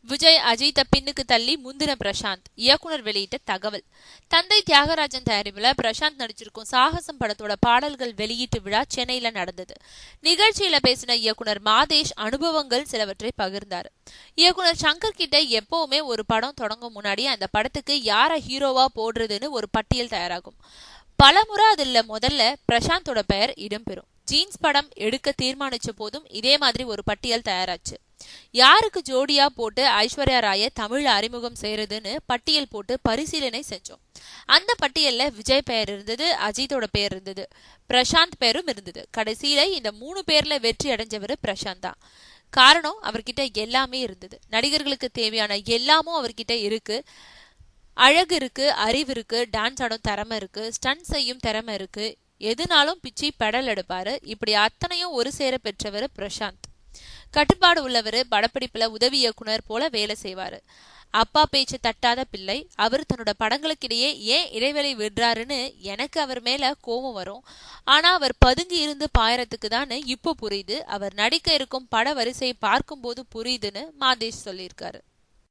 விஜய் அஜித்த பின்னுக்கு தள்ளி முந்தின பிரசாந்த். இயக்குனர் வெளியிட்ட தகவல். தந்தை தியாகராஜன் தயாரிப்புல பிரசாந்த் நடிச்சிருக்கும் சாகசம் படத்தோட பாடல்கள் வெளியீட்டு விழா சென்னையில நடந்தது. நிகழ்ச்சியில பேசின இயக்குனர் மாதேஷ் அனுபவங்கள் சிலவற்றை பகிர்ந்தார். இயக்குனர் சங்கர் கிட்ட எப்பவுமே ஒரு படம் தொடங்கும் முன்னாடி அந்த படத்துக்கு யார ஹீரோவா போடுறதுன்னு ஒரு பட்டியல் தயாராகும். பலமுறை அதுல முதல்ல பிரசாந்தோட பெயர் இடம்பெறும். ஜீன்ஸ் படம் எடுக்க தீர்மானிச்ச போதும் இதே மாதிரி ஒரு பட்டியல் தயாராச்சு. யாருக்கு ஜோடியா போட்டு ஐஸ்வர்யா ராய தமிழ் அறிமுகம் செய்யறதுன்னு பட்டியல் போட்டு பரிசீலனை செஞ்சோம். அந்த பட்டியல்ல விஜய் பெயர் இருந்தது, அஜித்தோட பெயர் இருந்தது, பிரசாந்த் பெயரும் இருந்தது. கடைசியில இந்த 3 பேர்ல வெற்றி அடைஞ்சவர் பிரசாந்த் தான். காரணம், அவர்கிட்ட எல்லாமே இருந்தது. நடிகர்களுக்கு தேவையான எல்லாமும் அவர்கிட்ட இருக்கு. அழகு இருக்கு, அறிவு இருக்கு, டான்ஸ் ஆடும் திறமை இருக்கு, ஸ்டன் செய்யும் திறமை இருக்கு, எதுனாலும் பிச்சி பெடல் எடுப்பாரு. இப்படி அத்தனையும் ஒரு சேர பெற்றவர் பிரசாந்த். கட்டுப்பாடு உள்ளவர். படப்பிடிப்புல உதவி இயக்குனர் போல வேலை செய்வாரு. அப்பா பேச்சு தட்டாத பிள்ளை. அவர் தன்னோட படங்களுக்கிடையே ஏன் இடைவெளி விடுறாருன்னு எனக்கு அவர் மேல கோபம் வரும். ஆனா அவர் பதுங்கி இருந்து பாயறதுக்கு தான் இப்போ புரியுது. அவர் நடிக்க இருக்கும் பட வரிசையை பார்க்கும் போது புரியுதுன்னு மாதேஷ் சொல்லியிருக்காரு.